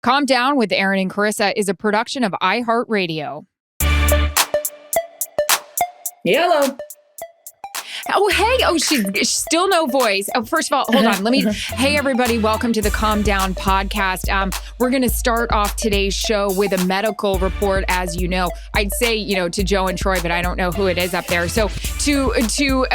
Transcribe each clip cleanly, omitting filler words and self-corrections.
Calm Down with Erin and Charissa is a production of iHeartRadio. Hello. Oh, hey. Oh, she's still no voice. Oh, first of all, hold on. Hey, everybody. Welcome to the Calm Down podcast. We're going to start off today's show with a medical report, as you know. I'd say, to Joe and Troy, but I don't know who it is up there. So to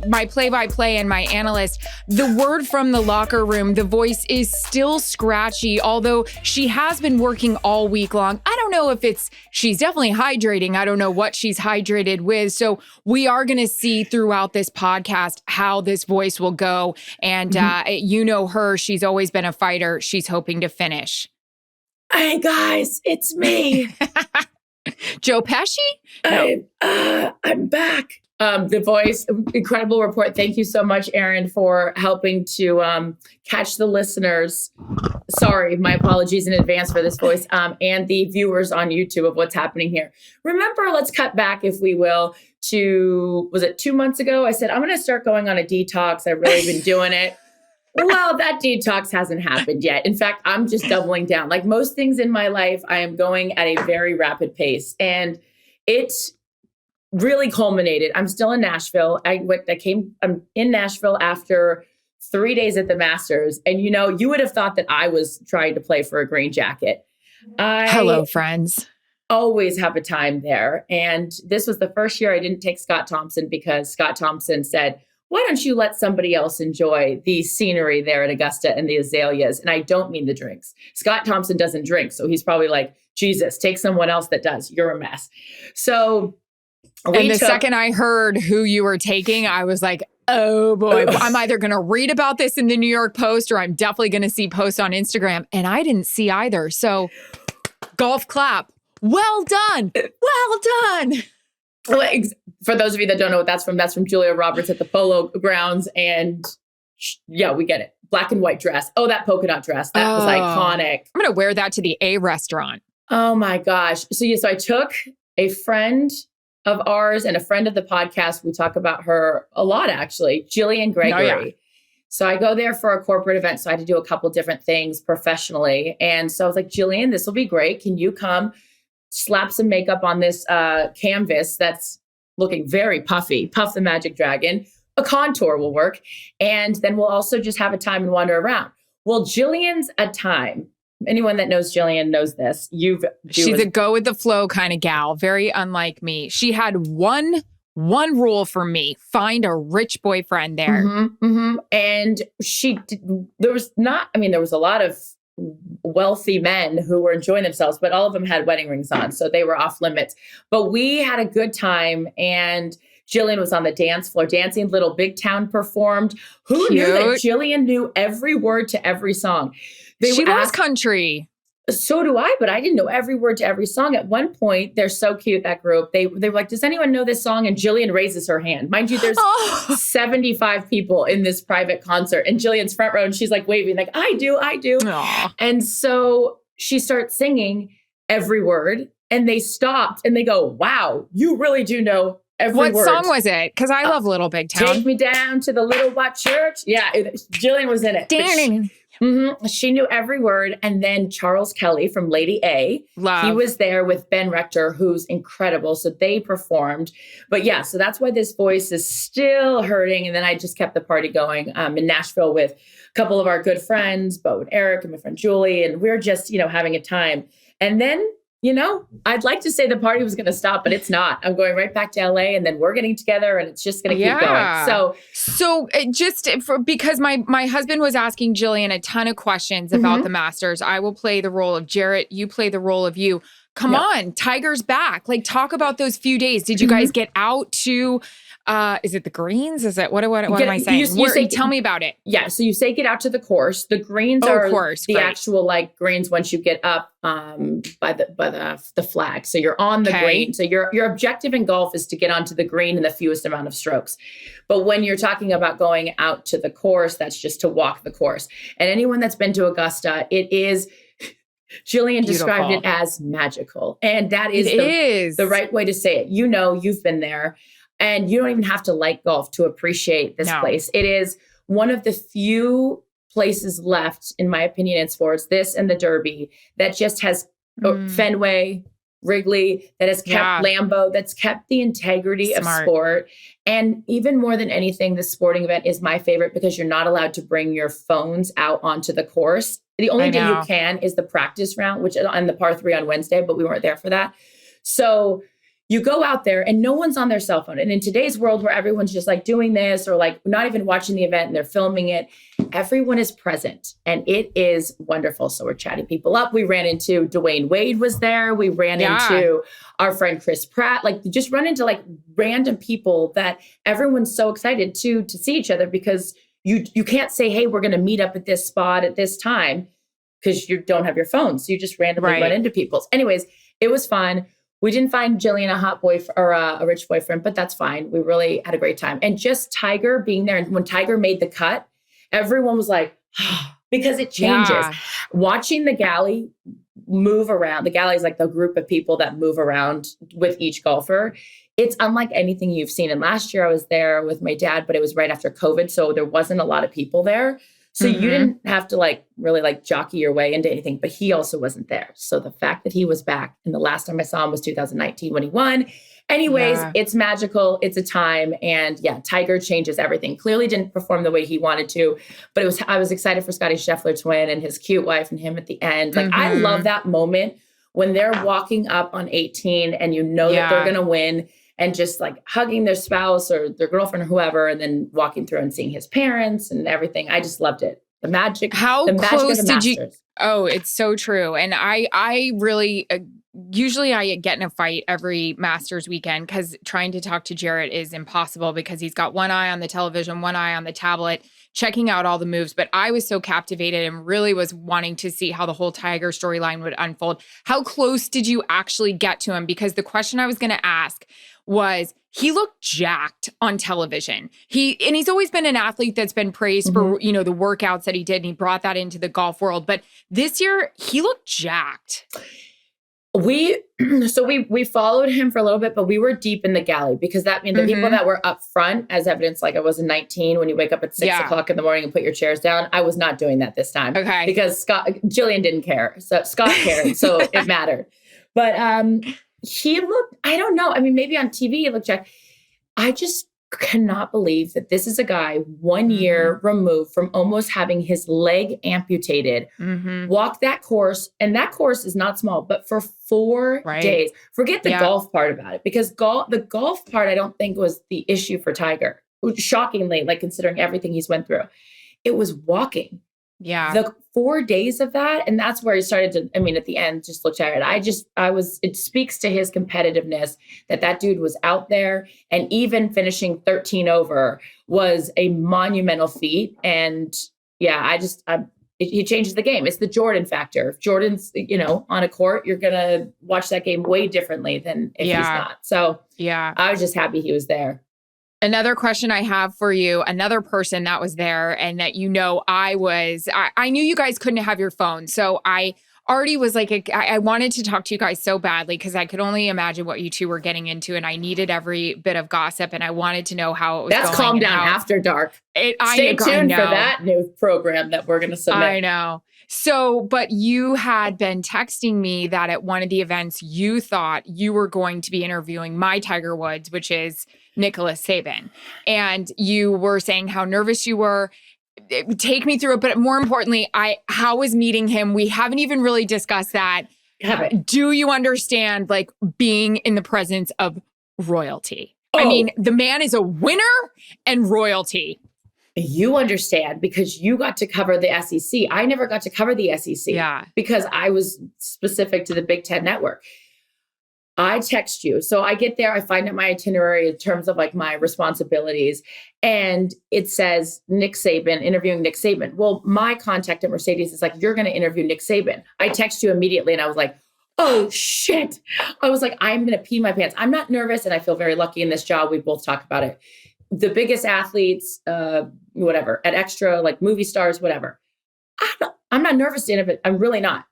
my play-by-play and my analyst, the word from the locker room, the voice is still scratchy, although she has been working all week long. I don't know if she's definitely hydrating. I don't know what she's hydrated with. So we are going to see throughout this podcast how this voice will go. And you know her, she's always been a fighter. She's hoping to finish. Hey guys, it's me. Joe Pesci? No. I'm back. The voice, incredible report. Thank you so much, Erin, for helping to catch the listeners. Sorry, my apologies in advance for this voice, and the viewers on YouTube of what's happening here. Remember, let's cut back, if we will, to, was it 2 months ago? I said, I'm going to start going on a detox. I've really been doing it. Well, that detox hasn't happened yet. In fact, I'm just doubling down. Like most things in my life, I am going at a very rapid pace. And it's really culminated. I'm still in Nashville. I'm in Nashville after 3 days at the Masters. And, you would have thought that I was trying to play for a green jacket. Hello, friends. Always have a time there. And this was the first year I didn't take Scott Thompson because Scott Thompson said, why don't you let somebody else enjoy the scenery there at Augusta and the azaleas? And I don't mean the drinks. Scott Thompson doesn't drink. So he's probably like, Jesus, take someone else that does. You're a mess. So second I heard who you were taking, I was like, oh boy, I'm either going to read about this in the New York Post or I'm definitely going to see posts on Instagram. And I didn't see either. So golf clap. Well done. Well done. For those of you that don't know what that's from Julia Roberts at the Polo Grounds. And yeah, we get it. Black and white dress. Oh, that polka dot dress. That was iconic. I'm going to wear that to the A restaurant. Oh my gosh. So I took a friend of ours and a friend of the podcast. We talk about her a lot, actually. Jillian Gregory. Oh, yeah. So I go there for a corporate event. So I had to do a couple different things professionally. And so I was like, Jillian, this will be great. Can you come slap some makeup on this canvas that's looking very puffy, Puff the Magic Dragon? A contour will work. And then we'll also just have a time and wander around. Well, Jillian's a time. Anyone that knows Jillian knows this. She's a go with the flow kind of gal, very unlike me. She had one rule for me: find a rich boyfriend there. And there was a lot of wealthy men who were enjoying themselves, but all of them had wedding rings on, so they were off limits. But we had a good time, and Jillian was on the dance floor dancing. Little Big Town performed. Who knew that Jillian knew every word to every song? She loves country. So do I, but I didn't know every word to every song. At one point, they're so cute, that group. They were like, does anyone know this song? And Jillian raises her hand. Mind you, there's 75 people in this private concert. And Jillian's front row, and she's like waving, like, I do. Aww. And so she starts singing every word. And they stopped and they go, wow, you really do know every word. What song was it? Because I love Little Big Town. Take me down to the little white church. Yeah, Jillian was in it. She knew every word. And then Charles Kelly from Lady A. Love. He was there with Ben Rector, who's incredible. So they performed. But yeah, so that's why this voice is still hurting. And then I just kept the party going in Nashville with a couple of our good friends, Bo and Eric and my friend Julie. And we're just, having a time. And then, I'd like to say the party was going to stop, but it's not. I'm going right back to LA, and then we're getting together, and it's just going to keep going. So because my husband was asking Jillian a ton of questions about the Masters, I will play the role of Jarrett. You play the role of you. Come on, Tiger's back. Like, talk about those few days. Did you guys get out to? Is it the greens? Is it what am I saying? Tell me about it. Yeah, so you say get out to the course. The greens are the actual greens once you get up by the flag. So you're on the green. So your objective in golf is to get onto the green in the fewest amount of strokes. But when you're talking about going out to the course, that's just to walk the course. And anyone that's been to Augusta, it is. Jillian described it as magical, and that is the right way to say it. You've been there. And you don't even have to like golf to appreciate this place. It is one of the few places left, in my opinion, in sports, this and the Derby, that just has Fenway, Wrigley, that has kept Lambeau, that's kept the integrity of sport. And even more than anything, the sporting event is my favorite because you're not allowed to bring your phones out onto the course. The only day you can is the practice round, which is on the par 3 on Wednesday, but we weren't there for that. So you go out there and no one's on their cell phone. And in today's world where everyone's just like doing this or like not even watching the event and they're filming it, everyone is present and it is wonderful. So we're chatting people up. We ran into Dwayne Wade was there. We ran into our friend Chris Pratt, like just run into like random people that everyone's so excited to see each other because you can't say, hey, we're going to meet up at this spot at this time because you don't have your phone. So you just randomly run into people. Anyways, it was fun. We didn't find Jillian a hot boyfriend or a rich boyfriend, but that's fine. We really had a great time. And just Tiger being there. And when Tiger made the cut, everyone was like, because it changes. Yeah. Watching the galley move around, the galley is like the group of people that move around with each golfer. It's unlike anything you've seen. And last year I was there with my dad, but it was right after COVID. So there wasn't a lot of people there. So you didn't have to like really like jockey your way into anything, but he also wasn't there. So the fact that he was back and the last time I saw him was 2019 when he won. Anyways, it's magical. It's a time. And Tiger changes everything. Clearly didn't perform the way he wanted to, but I was excited for Scotty Scheffler to win and his cute wife and him at the end. Like I love that moment when they're walking up on 18 and you know that they're going to win. And just like hugging their spouse or their girlfriend or whoever, and then walking through and seeing his parents and everything. I just loved it. The magic. How the magic close of the did you? Masters. Oh, it's so true. And I really, usually I get in a fight every Masters weekend because trying to talk to Jarrett is impossible because he's got one eye on the television, one eye on the tablet, checking out all the moves. But I was so captivated and really was wanting to see how the whole Tiger storyline would unfold. How close did you actually get to him? Because the question I was going to ask was, he looked jacked on television. He's always been an athlete that's been praised for, the workouts that he did, and he brought that into the golf world. But this year, he looked jacked. We followed him for a little bit, but we were deep in the galley because that means the people that were up front, as evidence, like I was in 19 when you wake up at 6 o'clock in the morning and put your chairs down. I was not doing that this time. Okay. Because Jillian didn't care. So Scott cared. So it mattered. But he looked, I don't know. I mean, maybe on TV he looked jacked. I just cannot believe that this is a guy 1 year removed from almost having his leg amputated, walk that course. And that course is not small, but for 4 days. Forget the golf part about it, because the golf part, I don't think was the issue for Tiger. Shockingly, like considering everything he's went through, it was walking. Yeah. The 4 days of that. And that's where he started to, at the end, just look tired. It speaks to his competitiveness that dude was out there, and even finishing 13 over was a monumental feat. And he changes the game. It's the Jordan factor. If Jordan's, on a court, you're going to watch that game way differently than if he's not. So I was just happy he was there. Another question I have for you, another person that was there and that I knew you guys couldn't have your phone. So I already was like, I wanted to talk to you guys so badly because I could only imagine what you two were getting into, and I needed every bit of gossip, and I wanted to know how it was going. That's Calm Down After Dark. Stay tuned for that new program that we're going to submit. I know. So, but you had been texting me that at one of the events, you thought you were going to be interviewing my Tiger Woods, which is Nicholas Saban. And you were saying how nervous you were. Take me through it. But more importantly, how was meeting him? We haven't even really discussed that. Do you understand like being in the presence of royalty? Oh. I mean, the man is a winner and royalty. You understand because you got to cover the SEC. I never got to cover the SEC because I was specific to the Big Ten Network. I text you. So I get there, I find out my itinerary in terms of like my responsibilities. And it says Nick Saban, interviewing Nick Saban. Well, my contact at Mercedes is like, you're going to interview Nick Saban. I text you immediately and I was like, oh shit. I was like, I'm going to pee my pants. I'm not nervous. And I feel very lucky in this job. We both talk about it. The biggest athletes, whatever, at Extra, like movie stars, whatever. I'm not nervous to interview. I'm really not.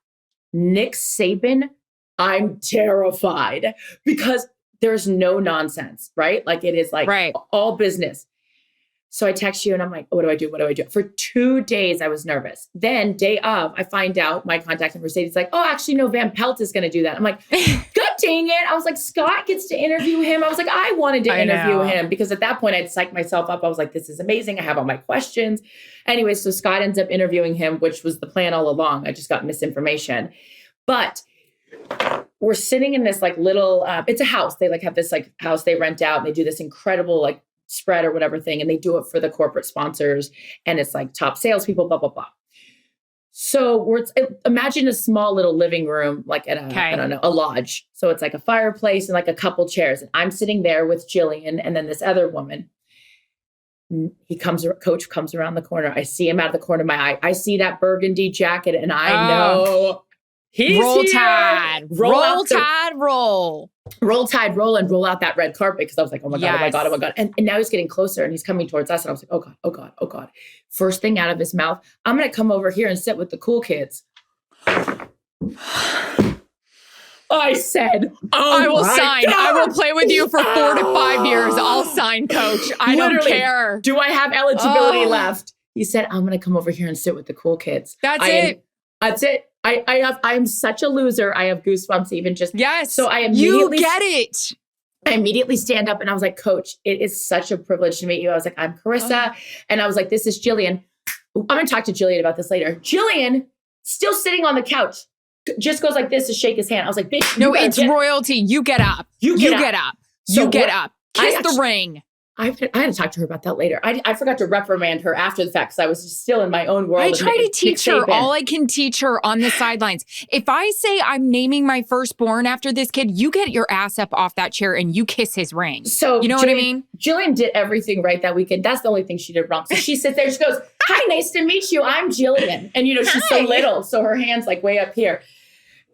Nick Saban, I'm terrified because there's no nonsense, right? Like it is like all business. So I text you and I'm like, what do I do? What do I do? For 2 days, I was nervous. Then day of, I find out my contact in Mercedes like, oh, actually, no, Van Pelt is going to do that. I'm like, God dang it. I was like, Scott gets to interview him. I was like, I wanted to interview him because at that point I'd psyched myself up. I was like, this is amazing. I have all my questions. Anyway, so Scott ends up interviewing him, which was the plan all along. I just got misinformation. But we're sitting in this like little, it's a house. They like have this like house they rent out and they do this incredible like spread or whatever thing. And they do it for the corporate sponsors. And it's like top salespeople, blah, blah, blah. So imagine a small little living room, like at I don't know, a lodge. So it's like a fireplace and like a couple chairs. And I'm sitting there with Jillian and then this other woman. Coach comes around the corner. I see him out of the corner of my eye. I see that burgundy jacket and I know he's roll here. Tide. Roll Tide, roll. Roll Tide, roll, and roll out that red carpet. Because I was like, oh my God, oh my God, oh my God. And now he's getting closer and he's coming towards us. And I was like, oh God, oh God, oh God. First thing out of his mouth, I'm going to come over here and sit with the cool kids. I said, oh I will sign. God. I will play with you for 4 to 5 years. I'll sign, coach. I don't care. Do I have eligibility left? He said, I'm going to come over here and sit with the cool kids. That's it. That's it. I'm such a loser. I have goosebumps even just. Yes. So I immediately. You get it. I immediately stand up and I was like, Coach, it is such a privilege to meet you. I was like, I'm Charissa. And I was like, this is Jillian. I'm going to talk to Jillian about this later. Jillian, still sitting on the couch, just goes like this to shake his hand. I was like, bitch. No, it's royalty. You get up. You get up. So you get up. Kiss the ring. I had to talk to her about that later. I forgot to reprimand her after the fact because I was just still in my own world. I try to teach her all I can teach her on the sidelines. If I say I'm naming my firstborn after this kid, you get your ass up off that chair and you kiss his ring. So you know what I mean? Jillian did everything right that weekend. That's the only thing she did wrong. So she sits there, she goes, hi, nice to meet you. I'm Jillian. And she's so little. So her hand's like way up here.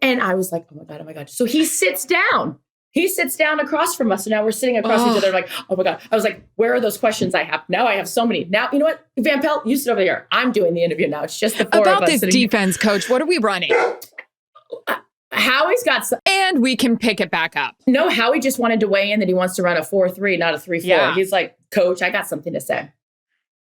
And I was like, oh my God, oh my God. So he sits down. He sits down across from us. So now we're sitting across each other like, oh my God. I was like, where are those questions I have? Now I have so many. Now, you know what? Van Pelt, you sit over here. I'm doing the interview now. It's just the four of us. About this defense, Coach, what are we running? Howie's got some. And we can pick it back up. No, Howie just wanted to weigh in that he wants to run a 4-3, not a 3-4. Yeah. He's like, Coach, I got something to say.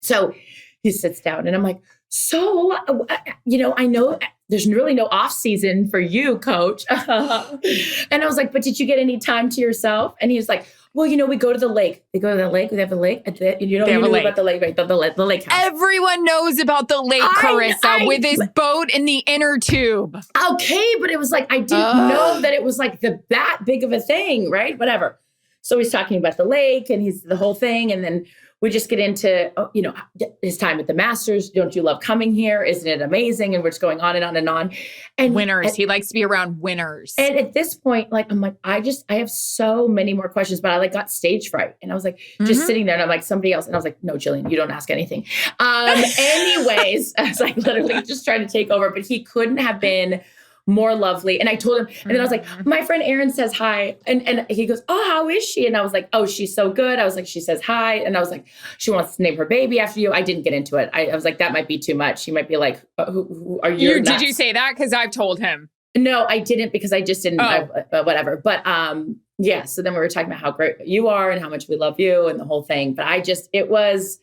So he sits down and I'm like, so, I know there's really no off season for you, Coach. And I was like, but did you get any time to yourself? And he was like, well, we go to the lake. They go to the lake. They have the lake. You know about the lake, right? The lake house. Everyone knows about the lake, Charissa, with his boat in the inner tube. Okay, but it was like, I didn't know that it was like that big of a thing, right? Whatever. So he's talking about the lake and he's the whole thing. And then we just get into, his time at the Masters. Don't you love coming here? Isn't it amazing? And we're just going on and on and on. And winners. He likes to be around winners. And at this point, I'm like, I have so many more questions, but I got stage fright. And I was like, just sitting there and I'm like, somebody else. And I was like, no, Jillian, you don't ask anything. Anyways, I was like literally just trying to take over, but he couldn't have been more lovely. And I told him, and then I was like, my friend Erin says hi. And he goes, oh, how is she? And I was like, oh, she's so good. I was like, she says hi. And I was like, she wants to name her baby after you. I didn't get into it. I was like, that might be too much. She might be like, who are you? Did you say that? Because I've told him. No, I didn't because I just didn't, whatever. But yeah. So then we were talking about how great you are and how much we love you and the whole thing. But it was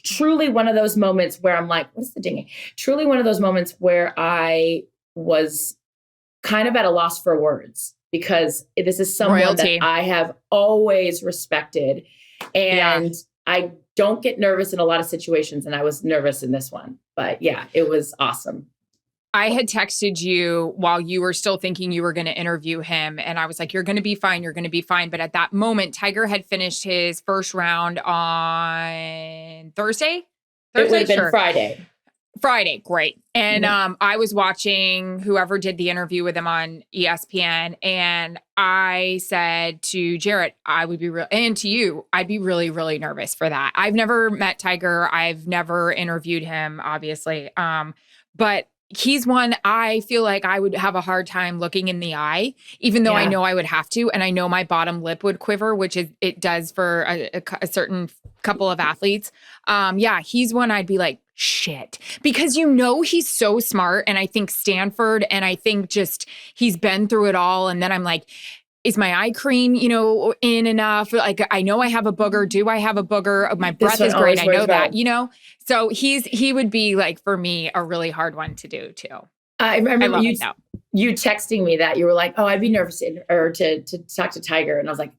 truly one of those moments where I'm like, what's the dinging? Truly one of those moments where I was kind of at a loss for words because this is someone that I have always respected. And I don't get nervous in a lot of situations. And I was nervous in this one. But yeah, it was awesome. I had texted you while you were still thinking you were going to interview him. And I was like, you're going to be fine. You're going to be fine. But at that moment, Tiger had finished his first round on Thursday. It would have been Friday. Friday, great. And I was watching whoever did the interview with him on ESPN, and I said to Jarrett, and to you, I'd be really, really nervous for that. I've never met Tiger. I've never interviewed him, obviously. But he's one I feel like I would have a hard time looking in the eye, even though I know I would have to. And I know my bottom lip would quiver, which it does for a certain couple of athletes. He's one I'd be like, shit, because he's so smart, and I think Stanford, and I think just he's been through it all. And then I'm like, is my eye cream, in enough? Like, I know I have a booger. Do I have a booger? My breath is great. I know that, So he would be like, for me, a really hard one to do too. I remember you texting me that you were like, oh, I'd be nervous to talk to Tiger. And I was like,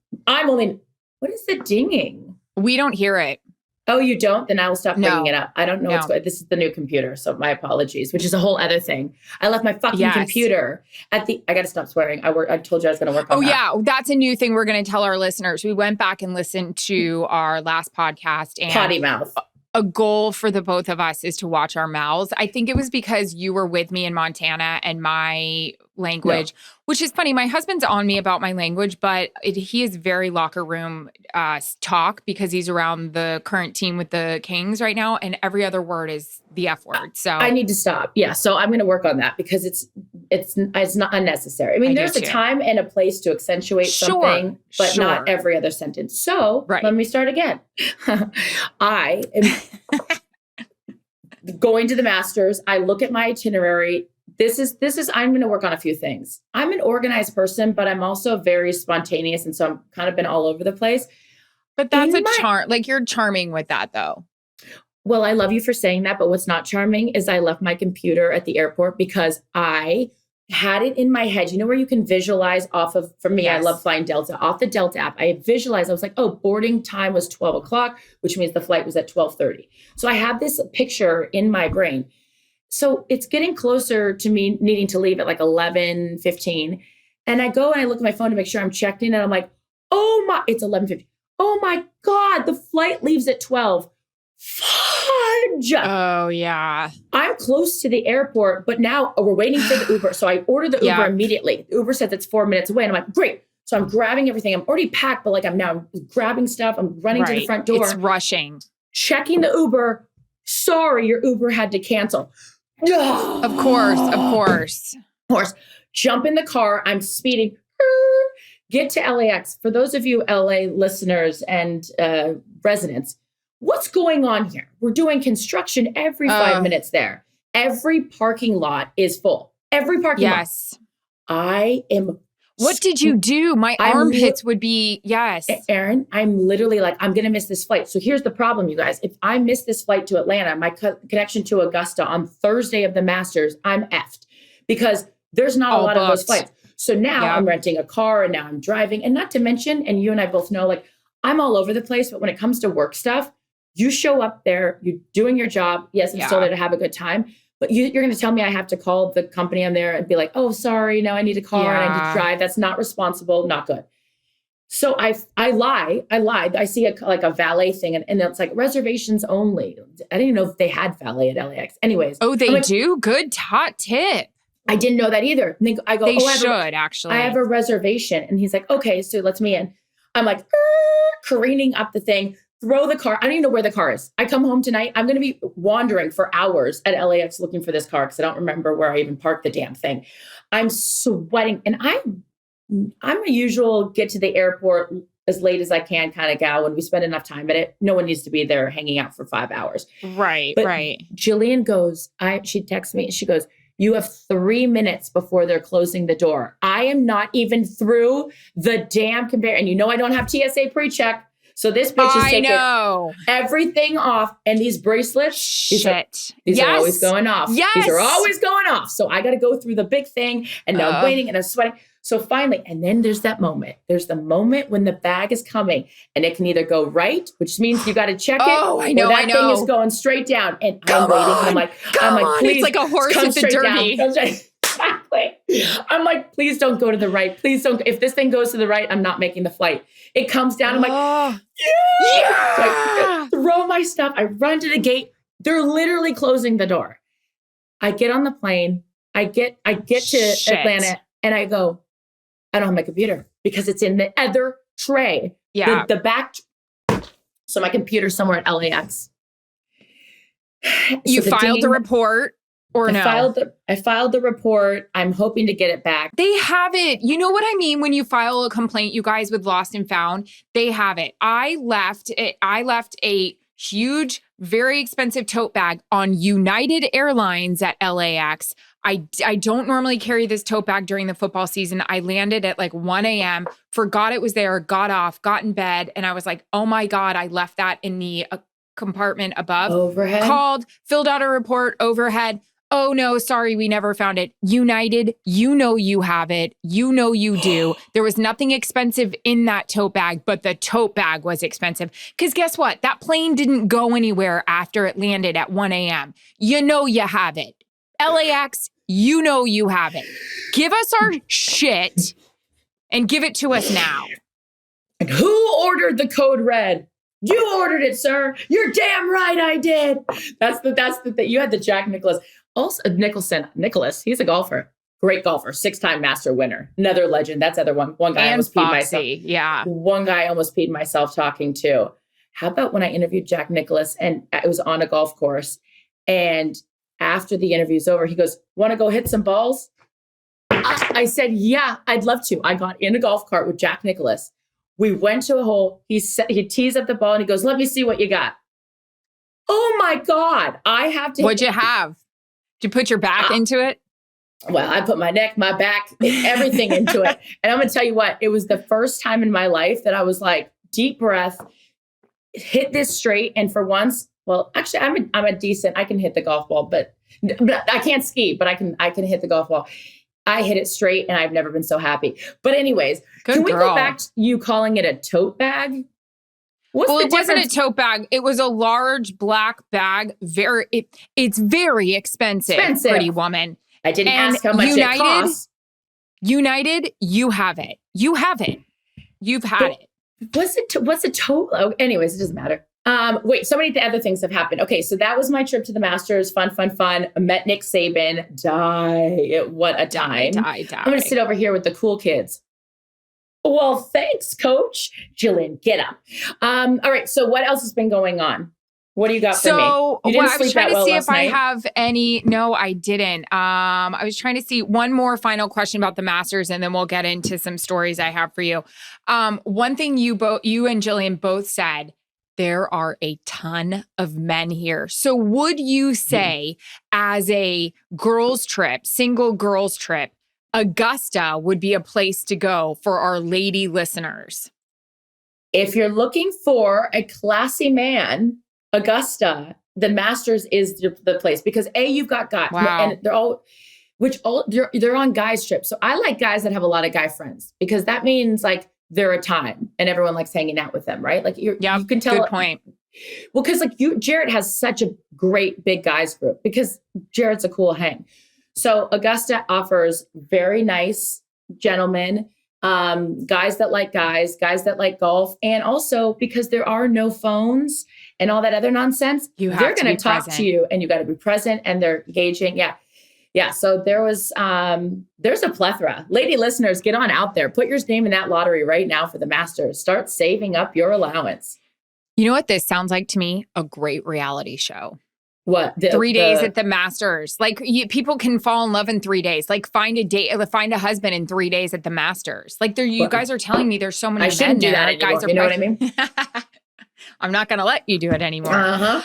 what is the dinging? We don't hear it. Oh, you don't? Then I will stop bringing it up. I don't know what's going on. This is the new computer. So my apologies, which is a whole other thing. I left my fucking computer I got to stop swearing. I told you I was going to work on that. Oh yeah. That's a new thing we're going to tell our listeners. We went back and listened to our last podcast and potty mouth. A goal for the both of us is to watch our mouths. I think it was because you were with me in Montana and my language, which is funny. My husband's on me about my language, but he is very locker room talk because he's around the current team with the Kings right now. And every other word is the F word. So I need to stop. Yeah. So I'm going to work on that because it's not unnecessary. I mean, there's a time and a place to accentuate something, but not every other sentence. So let me start again. I am going to the Masters. I look at my itinerary. This is, I'm going to work on a few things. I'm an organized person, but I'm also very spontaneous. And so I'm kind of been all over the place. But that's a charm. Like, you're charming with that though. Well, I love you for saying that. But what's not charming is I left my computer at the airport because I had it in my head. You know where you can visualize off of, for me, I love flying Delta, off the Delta app. I visualized, I was like, oh, boarding time was 12 o'clock, which means the flight was at 12:30. So I had this picture in my brain. So it's getting closer to me needing to leave at like 11:15. And I go and I look at my phone to make sure I'm checked in. And I'm like, it's 11:50. Oh my God, the flight leaves at 12. Fudge. Oh yeah. I'm close to the airport, but now we're waiting for the Uber. So I order the Uber immediately. The Uber says it's 4 minutes away. And I'm like, great. So I'm grabbing everything. I'm already packed, but like I'm now grabbing stuff. I'm running to the front door. It's rushing. Checking the Uber. Sorry, your Uber had to cancel. Of course. Jump in the car. I'm speeding. Get to LAX. For those of you LA listeners and residents, what's going on here? We're doing construction every 5 minutes there. Every parking lot is full. Every parking lot. Yes. What did you do? My armpits would be, Erin, I'm literally like, I'm going to miss this flight. So here's the problem, you guys. If I miss this flight to Atlanta, my connection to Augusta on Thursday of the Masters, I'm effed because there's not a lot of those flights. So now I'm renting a car and now I'm driving. And not to mention, and you and I both know, like, I'm all over the place. But when it comes to work stuff, you show up there, you're doing your job. Yes, I'm still there to have a good time. But you're going to tell me I have to call the company I'm there and be like, oh, sorry, no, I need a car and I need to drive. That's not responsible, not good. So I lied. I see a valet thing and it's like reservations only. I didn't even know if they had valet at LAX. Anyways. Oh, they do? Good hot tip. I didn't know that either. And I go, actually. I have a reservation. And he's like, okay, so lets me in. I'm like, careening up the thing. Throw the car. I don't even know where the car is. I come home tonight. I'm going to be wandering for hours at LAX looking for this car because I don't remember where I even parked the damn thing. I'm sweating. And I'm a usual get to the airport as late as I can kind of gal. When we spend enough time at it, no one needs to be there hanging out for 5 hours. Right. Jillian goes, she texts me. She goes, you have 3 minutes before they're closing the door. I am not even through the damn conveyor. And you know I don't have TSA pre-check. So this bitch is taking everything off. And these bracelets, these are always going off. Yes. These are always going off. So I got to go through the big thing and now I'm waiting and I'm sweating. So finally, and then there's that moment. There's the moment when the bag is coming and it can either go right, which means you got to check it. Oh, I know. Or that thing is going straight down. And I'm waiting. I'm like, please. It's like a horse at the Derby. Exactly. I'm like, please don't go to the right. Please don't. If this thing goes to the right, I'm not making the flight. It comes down. I'm like, yeah. So I throw my stuff. I run to the gate. They're literally closing the door. I get on the plane. I get to Atlanta and I go, I don't have my computer because it's in the other tray. Yeah. The back. So my computer's somewhere at LAX. You filed the report. Or no? I filed the report. I'm hoping to get it back. They have it. You know what I mean? When you file a complaint, you guys with Lost and Found, they have it. I left a huge, very expensive tote bag on United Airlines at LAX. I don't normally carry this tote bag during the football season. I landed at like 1 a.m., forgot it was there, got off, got in bed. And I was like, oh my God, I left that in the compartment above. Overhead. Called, filled out a report overhead. Oh no, sorry, we never found it. United, you know you have it. You know you do. There was nothing expensive in that tote bag, but the tote bag was expensive. Because guess what? That plane didn't go anywhere after it landed at 1 a.m. You know you have it. LAX, you know you have it. Give us our shit and give it to us now. And who ordered the code red? You ordered it, sir. You're damn right I did. That's the thing. You had the Jack Nicklaus. Also, Nicholas, he's a golfer. Great golfer. 6-time master winner. Another legend. That's other one. One guy and almost peed myself. Yeah. One guy I almost peed myself talking to. How about when I interviewed Jack Nicklaus and it was on a golf course, and after the interview's over, he goes, want to go hit some balls? I said, yeah, I'd love to. I got in a golf cart with Jack Nicklaus. We went to a hole. He tees up the ball and he goes, let me see what you got. Oh my God. I have to. What'd you have? Did you put your back into it? Well, I put my neck, my back, everything into it. And I'm going to tell you what, it was the first time in my life that I was like, deep breath, hit this straight. And for once, well, actually, I'm a decent, I can hit the golf ball, but I can't ski, but I can hit the golf ball. I hit it straight and I've never been so happy. But anyways, can we go back to you calling it a tote bag? It wasn't a tote bag. It was a large black bag. It's very expensive, pretty woman. I didn't ask how much it costs. United, you have it. You have it. You've had it. What's a tote? Oh, anyways, it doesn't matter. Wait, so many other things have happened. Okay, so that was my trip to the Masters. Fun. I met Nick Saban. What a time. Die. I'm going to sit over here with the cool kids. Well, thanks, Coach. Jillian, get up. All right, so what else has been going on? What do you got for me? I was trying to see if I have any. No, I didn't. I was trying to see one more final question about the Masters, and then we'll get into some stories I have for you. One thing you and Jillian both said, there are a ton of men here. So would you say as a girls' trip, single girls' trip, Augusta would be a place to go for our lady listeners? If you're looking for a classy man, Augusta, the Masters is the place because you've got guys, and they're on guys trips. So I like guys that have a lot of guy friends because that means like they're a time and everyone likes hanging out with them, right? Like you can tell. Good point. Well, because Jarrett has such a great big guys group because Jarrett's a cool hang. So Augusta offers very nice gentlemen, guys that like guys that like golf. And also because there are no phones and all that other nonsense, they're going to talk to you and you got to be present and they're engaging. Yeah. So there's a plethora. Lady listeners, get on out there. Put your name in that lottery right now for the Masters. Start saving up your allowance. You know what this sounds like to me? A great reality show. What? 3 days at the Masters. Like people can fall in love in 3 days. Like find a husband in 3 days at the Masters. Like you guys are telling me there's so many men. I shouldn't do that anymore. Guys, you know what I mean? I'm not going to let you do it anymore.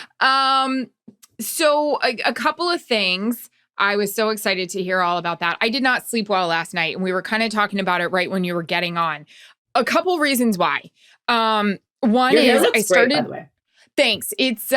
So a couple of things. I was so excited to hear all about that. I did not sleep well last night, and we were kind of talking about it right when you were getting on. A couple reasons why. One is I started. Great, by the way. Thanks. It's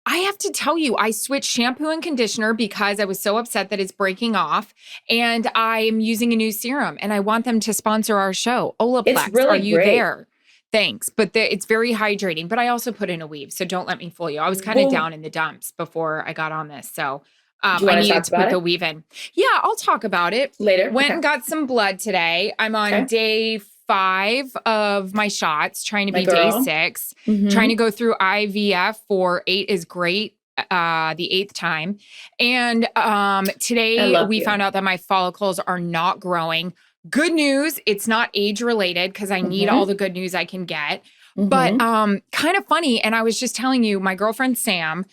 I have to tell you, I switched shampoo and conditioner because I was so upset that it's breaking off, and I'm using a new serum, and I want them to sponsor our show. Olaplex, really are you great. There? Thanks. But it's very hydrating, but I also put in a weave, so don't let me fool you. I was kind of down in the dumps before I got on this, so I needed to put the weave in. Yeah, I'll talk about it. Later. Went and got some blood today. I'm on day 5 of my shots, trying to be day 6, trying to go through IVF for 8 is great, the 8th time. And today we found out that my follicles are not growing. Good news, it's not age related because I need all the good news I can get. But kind of funny, and I was just telling you, my girlfriend Sam,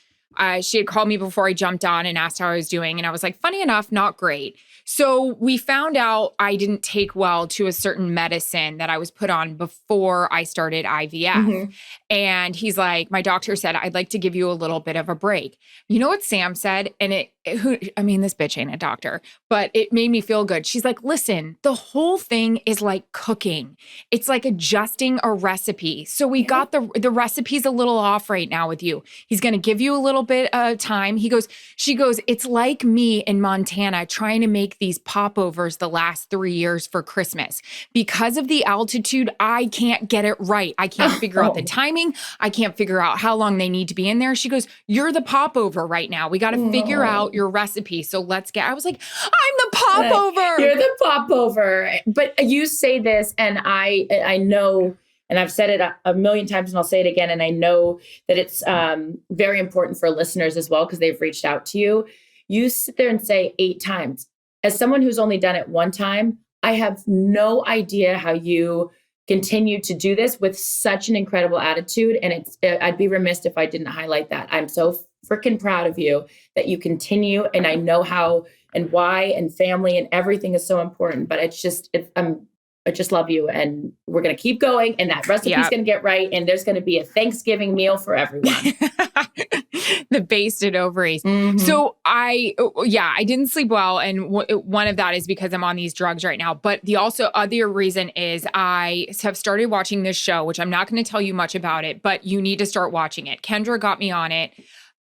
she had called me before I jumped on and asked how I was doing. And I was like, funny enough, not great. So we found out I didn't take well to a certain medicine that I was put on before I started IVF. And he's like, my doctor said, I'd like to give you a little bit of a break. You know what Sam said? And this bitch ain't a doctor, but it made me feel good. She's like, listen, the whole thing is like cooking. It's like adjusting a recipe. So we got the recipe's a little off right now with you. He's going to give you a little bit of time. She goes, it's like me in Montana trying to make these popovers the last 3 years for Christmas. Because of the altitude, I can't get it right. I can't figure out the timing. I can't figure out how long they need to be in there. She goes, you're the popover right now. We got to figure out your recipe. So I was like, I'm the popover. You're the popover. But you say this, and I know, and I've said it a million times, and I'll say it again. And I know that it's very important for listeners as well, because they've reached out to you. You sit there and say 8 times. As someone who's only done it 1 time, I have no idea how you continue to do this with such an incredible attitude. And I'd be remiss if I didn't highlight that. I'm so freaking proud of you that you continue. And I know how and why, and family and everything is so important. But I just love you, and we're going to keep going, and that recipe's going to get right. And there's going to be a Thanksgiving meal for everyone. The basted ovaries. So I didn't sleep well. And one of that is because I'm on these drugs right now. But the other reason is I have started watching this show, which I'm not going to tell you much about it, but you need to start watching it. Kendra got me on it.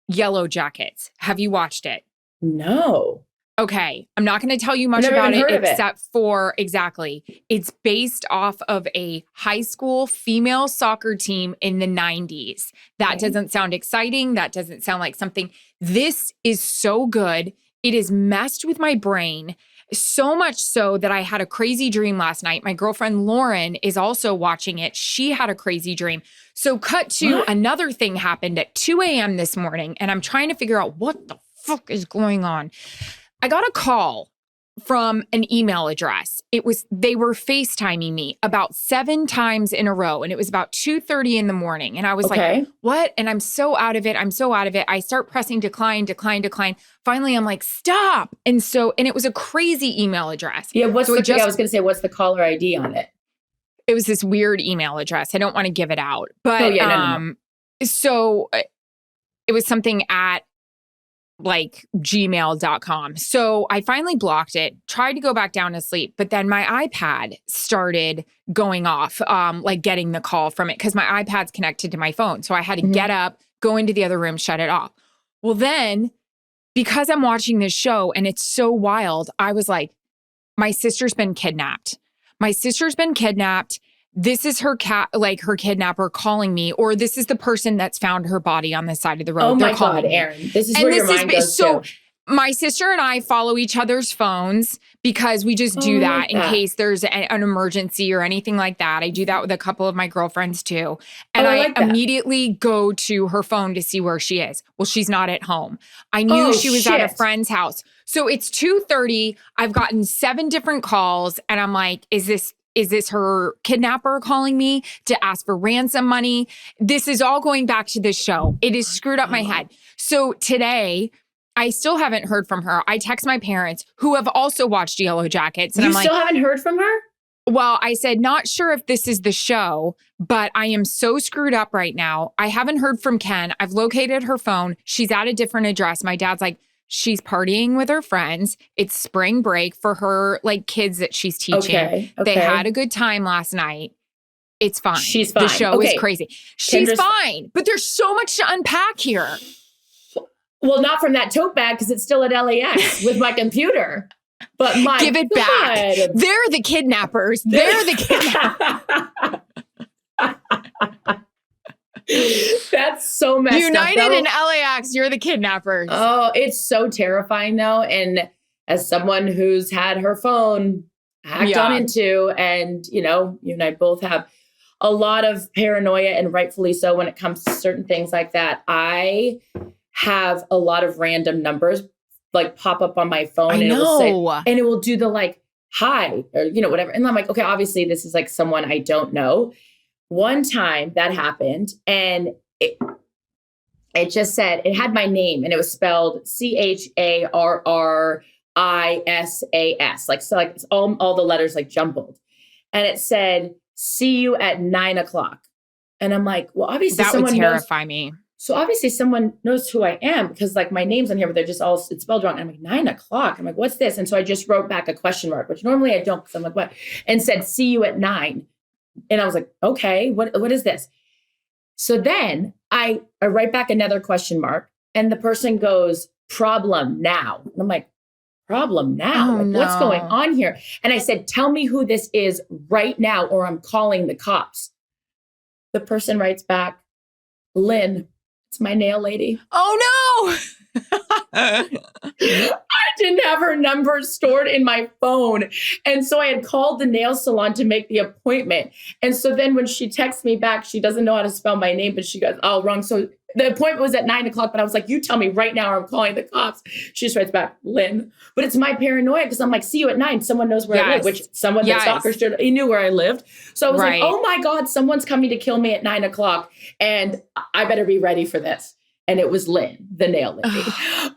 Yellow Jackets. Have you watched it? No. Okay. I'm not going to tell you much about it except for it's based off of a high school female soccer team in the 90s. That doesn't sound exciting. That doesn't sound like something. This is so good. It has messed with my brain so much so that I had a crazy dream last night. My girlfriend Lauren is also watching it. She had a crazy dream. So cut to another thing happened at 2 a.m. this morning, and I'm trying to figure out what the fuck is going on. I got a call from an email address. They were FaceTiming me about 7 times in a row, and it was about 2:30 in the morning. And I was like, what? And I'm so out of it. I start pressing decline. Finally, I'm like, stop. And it was a crazy email address. Yeah. I was going to say, what's the caller ID on it? It was this weird email address. I don't want to give it out, but, no. So it was something at like gmail.com. So I finally blocked it, tried to go back down to sleep, but then my iPad started going off, like getting the call from it, because my iPad's connected to my phone. So I had to get up, go into the other room, shut it off. Well, then because I'm watching this show and it's so wild, I was like, my sister's been kidnapped. This is her her kidnapper calling me, or this is the person that's found her body on the side of the road. Oh my God, Erin. This is where your mind goes to. My sister and I follow each other's phones because we just do that in case there's an emergency or anything like that. I do that with a couple of my girlfriends too. And I immediately go to her phone to see where she is. Well, she's not at home. I knew she was at a friend's house. So it's 2:30. I've gotten 7 different calls, and I'm like, is this her kidnapper calling me to ask for ransom money? This is all going back to this show. It has screwed up my head. So today, I still haven't heard from her. I text my parents, who have also watched Yellow Jackets. And I'm like, you still haven't heard from her? Well, I said, not sure if this is the show, but I am so screwed up right now. I haven't heard from Ken. I've located her phone. She's at a different address. My dad's like, she's partying with her friends. It's spring break for her kids that she's teaching. Okay. They had a good time last night. It's fine. She's fine. The show is crazy. She's fine. But there's so much to unpack here. Well, not from that tote bag, because it's still at LAX with my computer. But give it back. They're the kidnappers. That's so messed up. United in LAX, you're the kidnappers. Oh, it's so terrifying though. And as someone who's had her phone hacked on into, and you and I both have a lot of paranoia, and rightfully so when it comes to certain things like that. I have a lot of random numbers pop up on my phone, and it will do the hi, or whatever. And I'm like, okay, obviously this is someone I don't know. One time that happened, and it just said, it had my name and it was spelled CHARRISAS. Like, so like it's all the letters like jumbled. And it said, see you at 9 o'clock. And I'm like, well, obviously that would terrify me. So obviously someone knows who I am because like my name's on here, but they're just all, it's spelled wrong. And I'm like, 9 o'clock. I'm like, what's this? And so I just wrote back a question mark, which normally I don't, because I'm like, what? And said, see you at 9. And I was like, okay, what is this? So then I write back another question mark and the person goes, problem now. And I'm like, problem now? Oh, like, what's going on here? And I said, tell me who this is right now, or I'm calling the cops. The person writes back, Lynn, it's my nail lady. Oh no. I didn't have her number stored in my phone. And so I had called the nail salon to make the appointment. And so then when she texts me back, she doesn't know how to spell my name, but she goes, oh, wrong. So the appointment was at 9 o'clock, but I was like, you tell me right now or I'm calling the cops. She just writes back, Lynn. But it's my paranoia because I'm like, see you at 9. Someone knows where I live, which someone that stalker stood, he knew where I lived. So I was like, oh my God, someone's coming to kill me at 9 o'clock. And I better be ready for this. And it was Lynn, the nail lady.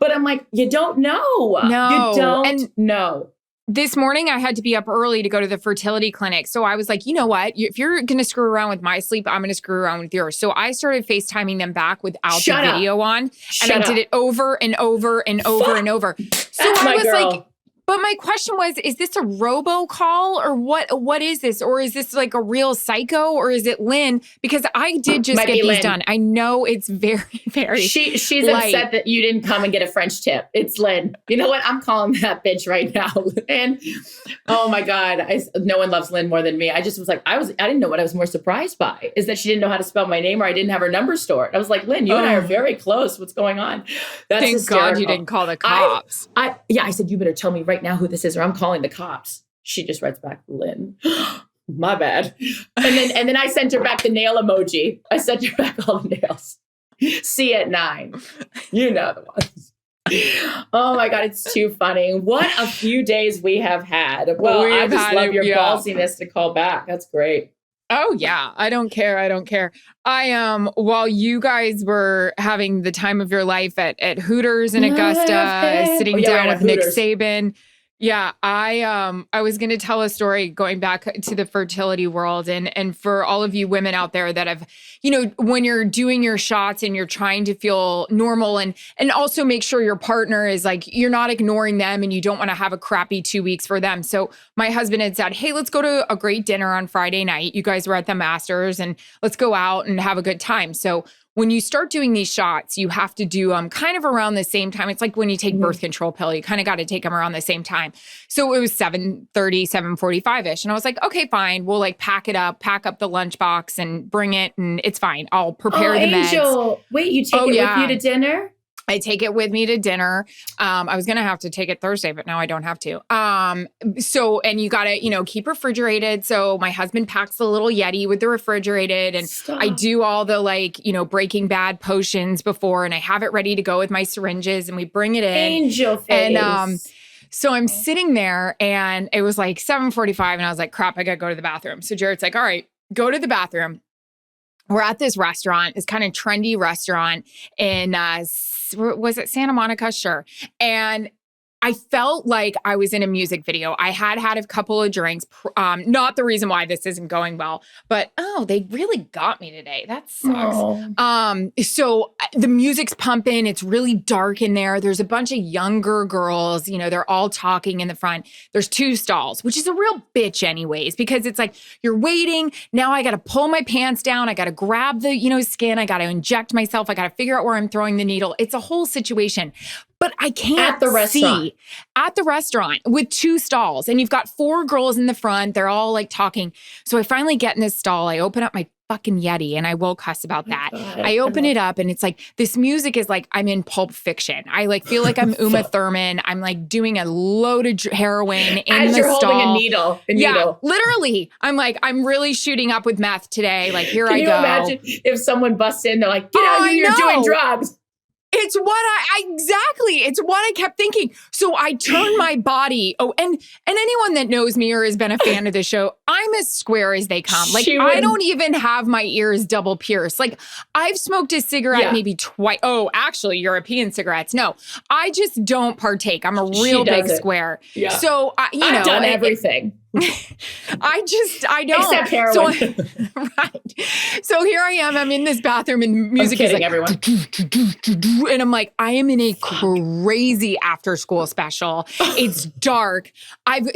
But I'm like, you don't know. No. You don't know. This morning, I had to be up early to go to the fertility clinic. So I was like, you know what? If you're going to screw around with my sleep, I'm going to screw around with yours. So I started FaceTiming them back without the video on. And I did it over and over and over and over. So I was like, but my question was, is this a Robo call or what is this? Or is this like a real psycho or is it Lynn? Because I did just get these done. I know it's very, very She's light. upset that you didn't come and get a French tip. It's Lynn. You know what? I'm calling that bitch right now. And oh my God, no one loves Lynn more than me. I just was like, I didn't know what I was more surprised by is that she didn't know how to spell my name or I didn't have her number stored. I was like, Lynn, you and I are very close. What's going on? That's Thank hysterical. God you didn't call the cops. I said, you better tell me right now who this is or I'm calling the cops. She just writes back, Lynn. My bad. And then I sent her back the nail emoji. I sent her back all the nails. See you at 9. You know the ones. Oh my God, it's too funny. What a few days we have had. Well, I just love your ballsiness to call back. That's great. Oh yeah. I don't care. While you guys were having the time of your life at Hooters in Augusta, sitting down with Nick Saban. Yeah, I was going to tell a story going back to the fertility world and for all of you women out there that have, when you're doing your shots and you're trying to feel normal and also make sure your partner is like, you're not ignoring them and you don't want to have a crappy 2 weeks for them. So my husband had said, hey, let's go to a great dinner on Friday night. You guys were at the Masters and let's go out and have a good time. So when you start doing these shots, you have to do them kind of around the same time. It's like when you take birth control pill, you kind of got to take them around the same time. So it was 7:30, 7:45-ish. And I was like, okay, fine. We'll like pack up the lunchbox and bring it. And it's fine. I'll prepare the meds. Angel, wait, you take it with you to dinner? I take it with me to dinner. I was going to have to take it Thursday, but now I don't have to. And you got to, keep refrigerated. So my husband packs the little Yeti with the refrigerated and I do all the Breaking Bad potions before and I have it ready to go with my syringes and we bring it in. Angel face. And, so I'm sitting there and it was like 7:45 and I was like, crap, I got to go to the bathroom. So Jared's like, all right, go to the bathroom. We're at this restaurant, this kind of trendy restaurant in, was it Santa Monica? Sure. And I felt like I was in a music video. I had a couple of drinks. Not the reason why this isn't going well, but they really got me today. That sucks. Oh. So the music's pumping. It's really dark in there. There's a bunch of younger girls. They're all talking in the front. There's 2 stalls, which is a real bitch anyways, because it's like you're waiting. Now I got to pull my pants down. I got to grab the, skin. I got to inject myself. I got to figure out where I'm throwing the needle. It's a whole situation. But I can't see at the restaurant with 2 stalls and you've got 4 girls in the front. They're all like talking. So I finally get in this stall. I open up my fucking Yeti and I will cuss about that. I open it up and it's like, this music is like, I'm in Pulp Fiction. I like feel like I'm Uma Thurman. I'm like doing a load of heroin in as the you're stall. Holding a needle. Yeah, literally. I'm like, I'm really shooting up with meth today. Like, here I go. Can you imagine if someone busts in, they're like, get out of here, you're doing drugs. It's what it's what I kept thinking. So I turned my body. Oh, and anyone that knows me or has been a fan of the show, I'm I'm as square as they come. Like, She I would- don't even have my ears double pierced. Like, I've smoked a cigarette maybe twice. Oh, actually, European cigarettes. No, I just don't partake. I'm a real big square. Yeah. So, I've done everything. I don't. Except heroin. So right. So here I am. I'm in this bathroom and music is like, everyone. and I'm like, I am in a crazy after school special. It's dark.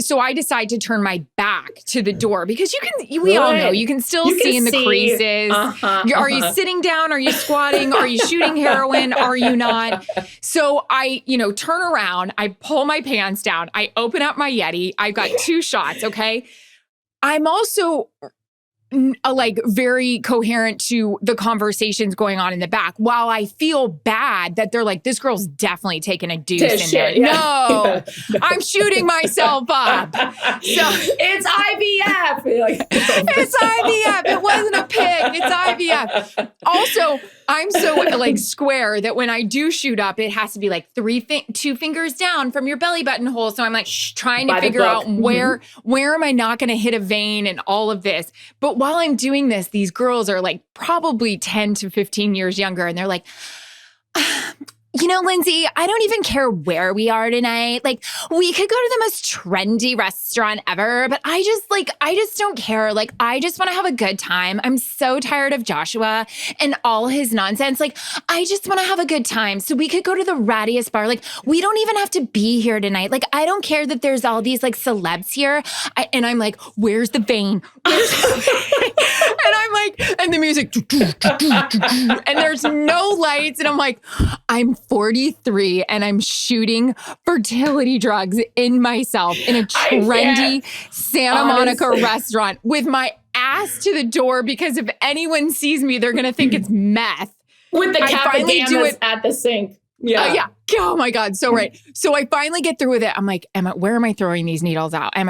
So I decide to turn my back to the door because we all know you can still see in the creases. Are you sitting down? Are you squatting? Are you shooting heroin? Are you not? So I, turn around, I pull my pants down, I open up my Yeti. I've got 2 shots. Okay. I'm also very coherent to the conversations going on in the back while I feel bad that they're like, this girl's definitely taking a deuce in there. Yeah. No, I'm shooting myself up. So it's IVF. It's IVF. It wasn't a pig. It's IVF. Also, I'm so square that when I do shoot up, it has to be like 2 fingers down from your belly button hole. So I'm like trying to figure out where am I not going to hit a vein and all of this. But while I'm doing this, these girls are like probably 10 to 15 years younger. And they're like, Lindsay, I don't even care where we are tonight. Like, we could go to the most trendy restaurant ever, but I just don't care. Like, I just want to have a good time. I'm so tired of Joshua and all his nonsense. Like, I just want to have a good time. So we could go to the rattiest bar. Like, we don't even have to be here tonight. Like, I don't care that there's all these celebs here. And I'm like, where's the vein? Where's the vein? And I'm like, and the music, and there's no lights. And I'm like, I'm 43 and I'm shooting fertility drugs in myself in a trendy Santa Monica restaurant with my ass to the door because if anyone sees me, they're going to think it's meth. With the Capadamas at the sink. Yeah. Yeah. Oh my God. So right. So I finally get through with it. I'm like, where am I throwing these needles out? I'm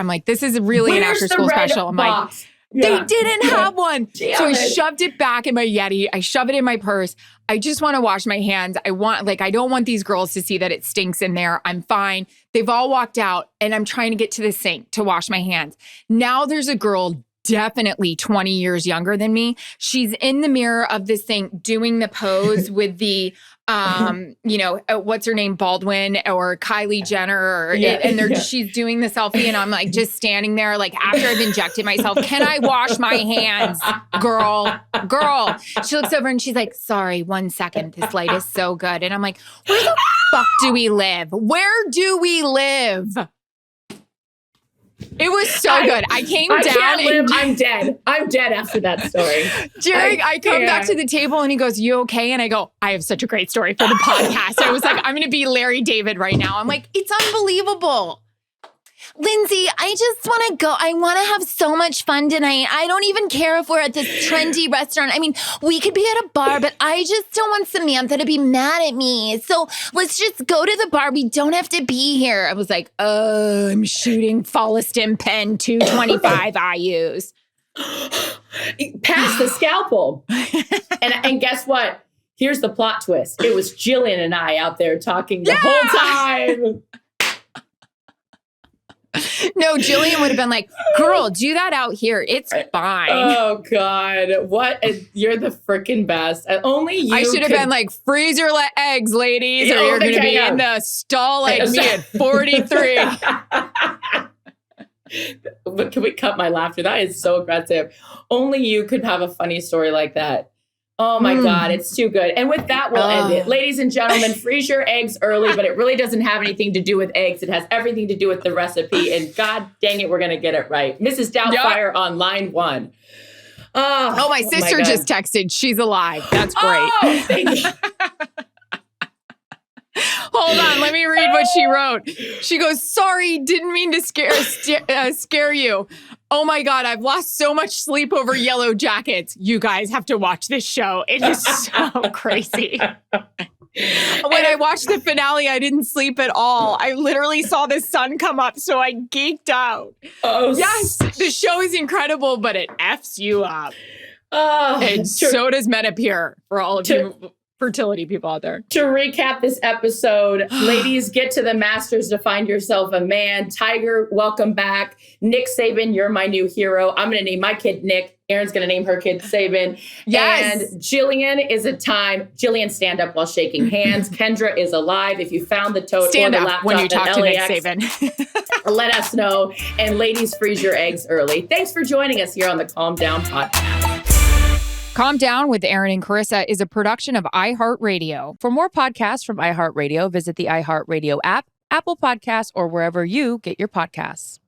like, this is really an after school special. I'm like, they didn't have one. So I shoved it back in my Yeti. I shove it in my purse. I just want to wash my hands. I don't want these girls to see that it stinks in there. I'm fine. They've all walked out and I'm trying to get to the sink to wash my hands. Now there's a girl definitely 20 years younger than me. She's in the mirror of this thing doing the pose with the, what's her name? Baldwin or Kylie Jenner she's doing the selfie and I'm like just standing there like after I've injected myself, can I wash my hands? Girl. She looks over and she's like, sorry, 1 second. This light is so good. And I'm like, where the fuck do we live? Where do we live? It was so good. I came down and I'm dead. I'm dead after that story. Jerry, I come back to the table and he goes, you okay? And I go, I have such a great story for the podcast. I was like, I'm going to be Larry David right now. I'm like, it's unbelievable. Lindsay, I just want to go. I want to have so much fun tonight. I don't even care if we're at this trendy restaurant. I mean, we could be at a bar, but I just don't want Samantha to be mad at me. So let's just go to the bar. We don't have to be here. I was like, I'm shooting Folliston Pen 225 IUs. Pass the scalpel. and guess what? Here's the plot twist. It was Jillian and I out there talking the whole time. No, Jillian would have been like, girl, do that out here. It's fine. Oh, God. What? You're the freaking best. Only you I should have been like, freezer eggs, ladies, or you're going to be in the stall like me at 43. But can we cut my laughter? That is so aggressive. Only you could have a funny story like that. Oh my God, it's too good. And with that, we'll end it. Ladies and gentlemen, freeze your eggs early, but it really doesn't have anything to do with eggs. It has everything to do with the recipe. And God dang it, we're going to get it right. Mrs. Doubtfire on line 1. My sister just texted. She's alive. That's great. Oh, thank you. Hold on, let me read what she wrote. She goes, sorry, didn't mean to scare you. Oh my God, I've lost so much sleep over Yellow Jackets. You guys have to watch this show. It is so crazy. When I watched the finale, I didn't sleep at all. I literally saw the sun come up, so I geeked out. Oh, yes, the show is incredible, but it F's you up. And so does Menopur, for all of you fertility people out there. To recap this episode, ladies, get to the masters to find yourself a man. Tiger, welcome back. Nick Saban, you're my new hero. I'm going to name my kid Nick. Erin's going to name her kid Saban. Yes. And Jillian is a time. Jillian, stand up while shaking hands. Kendra is alive. If you found the tote Stand or the up laptop when you talk to Nick LAX, Saban. let us know. And ladies, freeze your eggs early. Thanks for joining us here on the Calm Down Podcast. Calm Down with Erin and Charissa is a production of iHeartRadio. For more podcasts from iHeartRadio, visit the iHeartRadio app, Apple Podcasts, or wherever you get your podcasts.